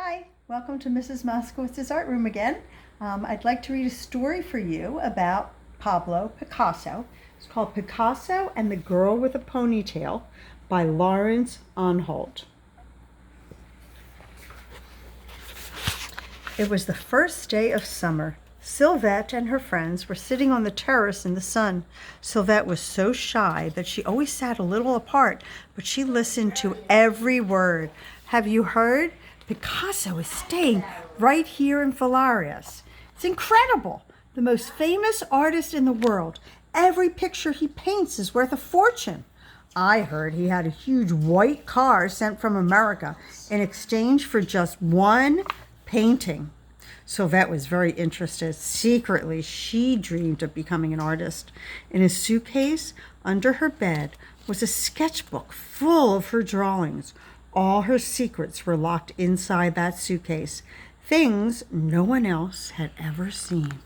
Hi, welcome to Mrs. Moskowitz's art room again. I'd like to read a story for you about Pablo Picasso. It's called Picasso and the Girl with a Ponytail by Lawrence Anhalt. It was the first day of summer. Sylvette and her friends were sitting on the terrace in the sun. Sylvette was so shy that she always sat a little apart, but she listened to every word. Have you heard? Picasso is staying right here in Valarias. It's incredible. The most famous artist in the world. Every picture he paints is worth a fortune. I heard he had a huge white car sent from America in exchange for just one painting. Sylvette was very interested. Secretly, she dreamed of becoming an artist. In a suitcase under her bed was a sketchbook full of her drawings. All her secrets were locked inside that suitcase, things no one else had ever seen.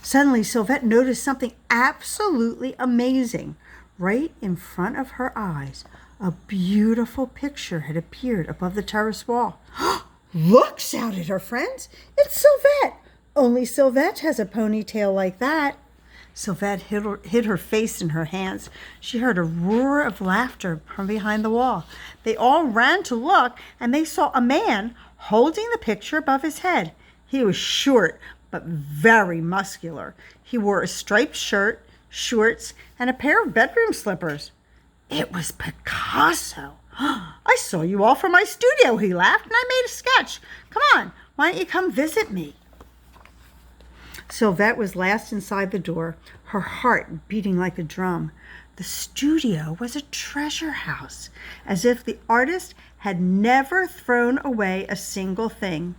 Suddenly, Sylvette noticed something absolutely amazing. Right in front of her eyes, a beautiful picture had appeared above the terrace wall. "Look!" shouted her friends. "It's Sylvette! Only Sylvette has a ponytail like that." Sylvette hid her face in her hands. She heard a roar of laughter from behind the wall. They all ran to look, and they saw a man holding the picture above his head. He was short, but very muscular. He wore a striped shirt, shorts, and a pair of bedroom slippers. It was Picasso. "I saw you all from my studio," he laughed, "and I made a sketch. Come on, why don't you come visit me?" Sylvette was last inside the door, her heart beating like a drum. The studio was a treasure house, as if the artist had never thrown away a single thing.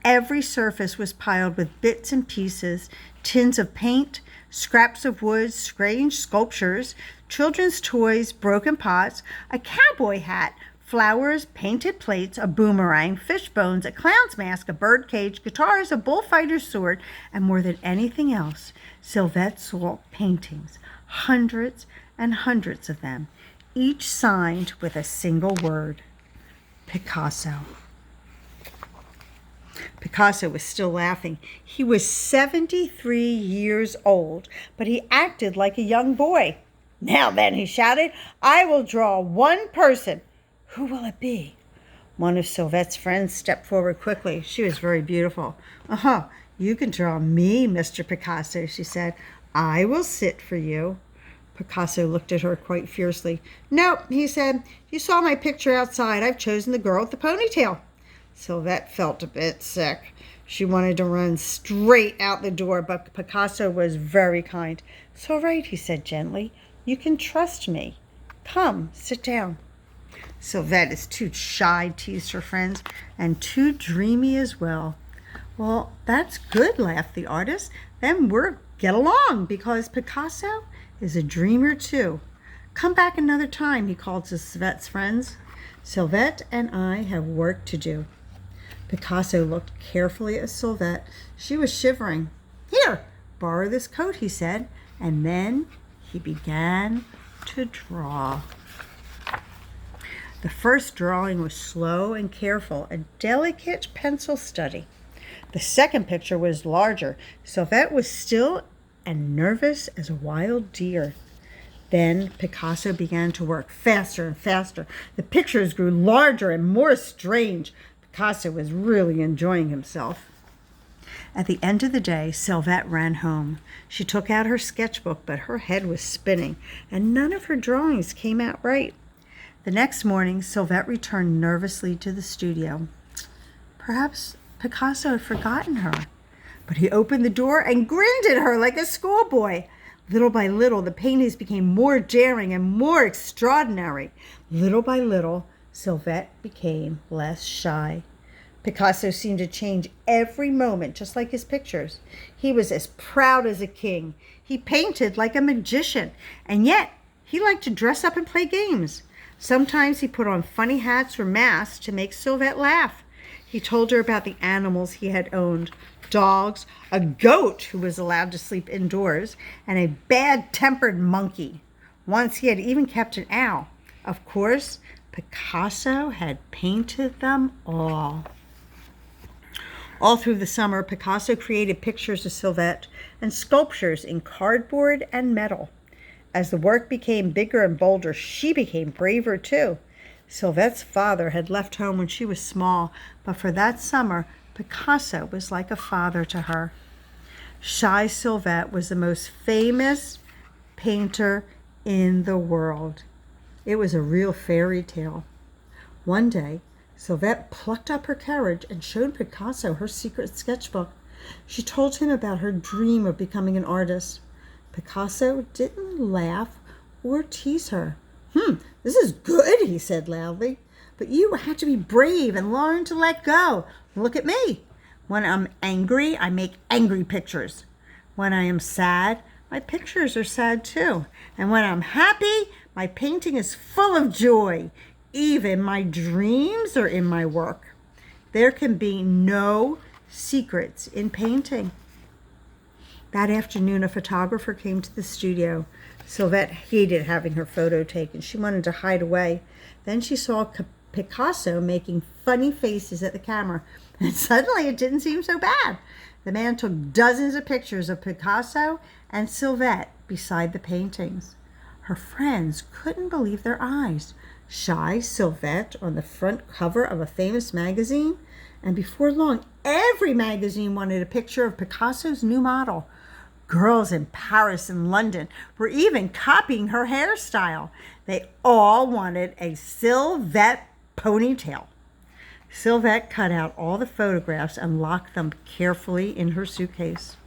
Every surface was piled with bits and pieces, tins of paint, scraps of wood, strange sculptures, children's toys, broken pots, a cowboy hat, flowers, painted plates, a boomerang, fish bones, a clown's mask, a bird cage, guitars, a bullfighter's sword, and more than anything else, Sylvette saw paintings, hundreds and hundreds of them, each signed with a single word: Picasso. Picasso was still laughing. He was 73 years old, but he acted like a young boy. "Now then," he shouted, "I will draw one person. Who will it be?" One of Sylvette's friends stepped forward quickly. She was very beautiful. You can draw me, Mr. Picasso," she said. "I will sit for you." Picasso looked at her quite fiercely. "No," he said. "You saw my picture outside. I've chosen the girl with the ponytail." Sylvette felt a bit sick. She wanted to run straight out the door, but Picasso was very kind. "It's all right," he said gently. "You can trust me. Come, sit down." "Sylvette is too shy," teased her friends, "and too dreamy as well." "Well, that's good," laughed the artist. "Then we'll get along, because Picasso is a dreamer too. Come back another time," he called to Sylvette's friends. "Sylvette and I have work to do." Picasso looked carefully at Sylvette. She was shivering. "Here, borrow this coat," he said, and then he began to draw. The first drawing was slow and careful, a delicate pencil study. The second picture was larger. Sylvette was still and nervous as a wild deer. Then Picasso began to work faster and faster. The pictures grew larger and more strange. Picasso was really enjoying himself. At the end of the day, Sylvette ran home. She took out her sketchbook, but her head was spinning, and none of her drawings came out right. The next morning, Sylvette returned nervously to the studio. Perhaps Picasso had forgotten her, but he opened the door and grinned at her like a schoolboy. Little by little, the paintings became more daring and more extraordinary. Little by little, Sylvette became less shy. Picasso seemed to change every moment, just like his pictures. He was as proud as a king. He painted like a magician, and yet he liked to dress up and play games. Sometimes he put on funny hats or masks to make Sylvette laugh. He told her about the animals he had owned: dogs, a goat who was allowed to sleep indoors, and a bad-tempered monkey. Once he had even kept an owl. Of course, Picasso had painted them all. All through the summer, Picasso created pictures of Sylvette and sculptures in cardboard and metal. As the work became bigger and bolder, she became braver too. Sylvette's father had left home when she was small, but for that summer, Picasso was like a father to her. Shy Sylvette was the most famous painter in the world. It was a real fairy tale. One day, Sylvette plucked up her courage and showed Picasso her secret sketchbook. She told him about her dream of becoming an artist. Picasso didn't laugh or tease her. This is good," he said loudly. "But you have to be brave and learn to let go. Look at me. When I'm angry, I make angry pictures. When I am sad, my pictures are sad too. And when I'm happy, my painting is full of joy. Even my dreams are in my work. There can be no secrets in painting." That afternoon, a photographer came to the studio. Sylvette hated having her photo taken. She wanted to hide away. Then she saw Picasso making funny faces at the camera, and suddenly it didn't seem so bad. The man took dozens of pictures of Picasso and Sylvette beside the paintings. Her friends couldn't believe their eyes. Shy Sylvette on the front cover of a famous magazine, and before long, every magazine wanted a picture of Picasso's new model. Girls in Paris and London were even copying her hairstyle. They all wanted a Sylvette ponytail. Sylvette cut out all the photographs and locked them carefully in her suitcase.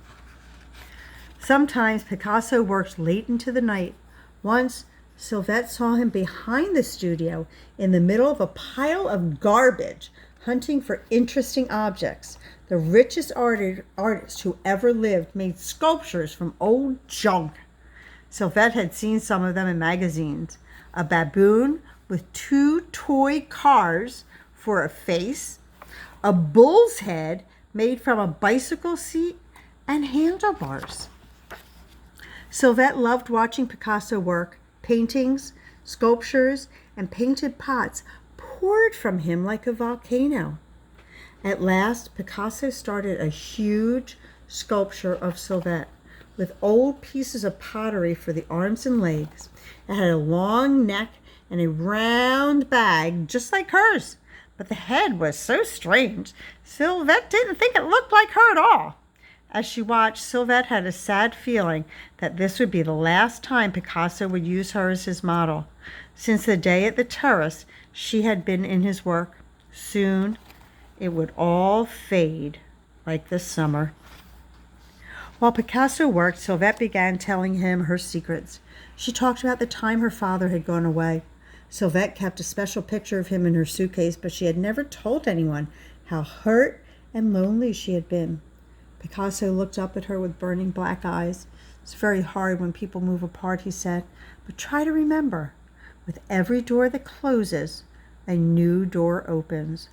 Sometimes Picasso worked late into the night. Once, Sylvette saw him behind the studio in the middle of a pile of garbage, hunting for interesting objects. The richest artist who ever lived made sculptures from old junk. Sylvette had seen some of them in magazines. A baboon with 2 toy cars for a face, a bull's head made from a bicycle seat, and handlebars. Sylvette loved watching Picasso work. Paintings, sculptures, and painted pots poured from him like a volcano. At last, Picasso started a huge sculpture of Sylvette with old pieces of pottery for the arms and legs. It had a long neck and a round bag just like hers, but the head was so strange, Sylvette didn't think it looked like her at all. As she watched, Sylvette had a sad feeling that this would be the last time Picasso would use her as his model. Since the day at the terrace, she had been in his work. Soon, it would all fade like the summer. While Picasso worked, Sylvette began telling him her secrets. She talked about the time her father had gone away. Sylvette kept a special picture of him in her suitcase, but she had never told anyone how hurt and lonely she had been. Picasso looked up at her with burning black eyes. "It's very hard when people move apart," he said, "but try to remember, with every door that closes, a new door opens."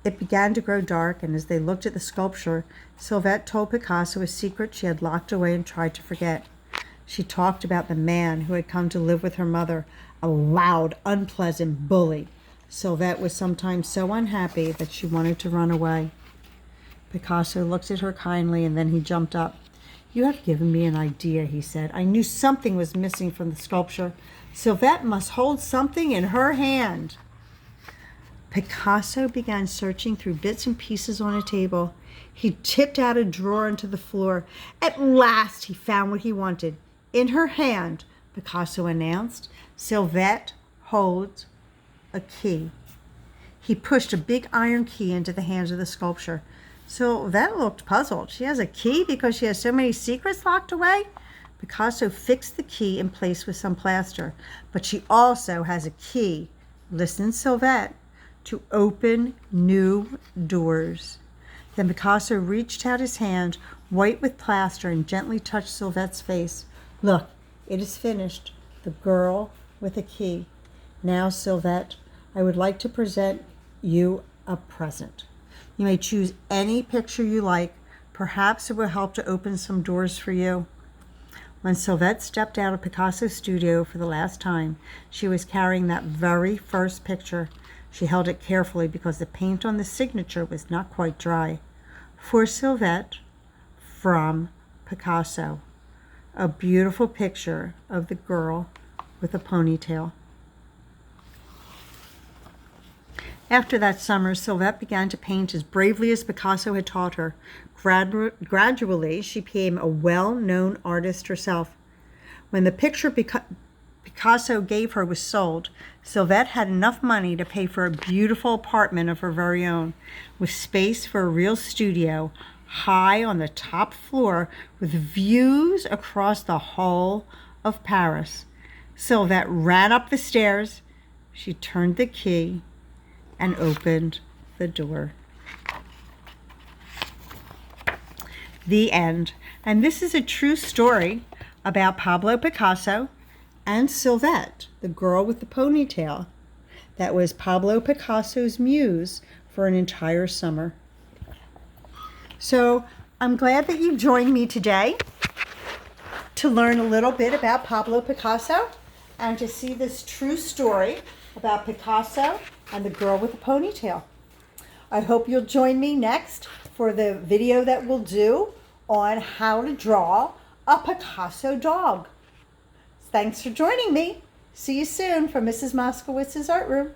It began to grow dark, and as they looked at the sculpture, Sylvette told Picasso a secret she had locked away and tried to forget. She talked about the man who had come to live with her mother, a loud, unpleasant bully. Sylvette was sometimes so unhappy that she wanted to run away. Picasso looked at her kindly, and then he jumped up. "You have given me an idea," he said. "I knew something was missing from the sculpture. Sylvette must hold something in her hand." Picasso began searching through bits and pieces on a table. He tipped out a drawer into the floor. At last he found what he wanted. "In her hand," Picasso announced, "Sylvette holds a key." He pushed a big iron key into the hands of the sculpture. Sylvette looked puzzled. "She has a key because she has so many secrets locked away?" Picasso fixed the key in place with some plaster. "But she also has a key," listened Sylvette, "to open new doors." Then Picasso reached out his hand, white with plaster, and gently touched Sylvette's face. "Look, it is finished. The girl with a key. Now, Sylvette, I would like to present you a present. You may choose any picture you like. Perhaps it will help to open some doors for you." When Sylvette stepped out of Picasso's studio for the last time, she was carrying that very first picture. She held it carefully because the paint on the signature was not quite dry. For Sylvette, from Picasso. A beautiful picture of the girl with a ponytail. After that summer, Sylvette began to paint as bravely as Picasso had taught her. Gradually, she became a well-known artist herself. When the picture Picasso gave her was sold, Sylvette had enough money to pay for a beautiful apartment of her very own, with space for a real studio, high on the top floor with views across the whole of Paris. Sylvette ran up the stairs. She turned the key and opened the door. The end. And this is a true story about Pablo Picasso and Sylvette, the girl with the ponytail. That was Pablo Picasso's muse for an entire summer. So I'm glad that you joined me today to learn a little bit about Pablo Picasso and to see this true story about Picasso and the girl with the ponytail. I hope you'll join me next for the video that we'll do on how to draw a Picasso dog. Thanks for joining me. See you soon from Mrs. Moskowitz's Art Room.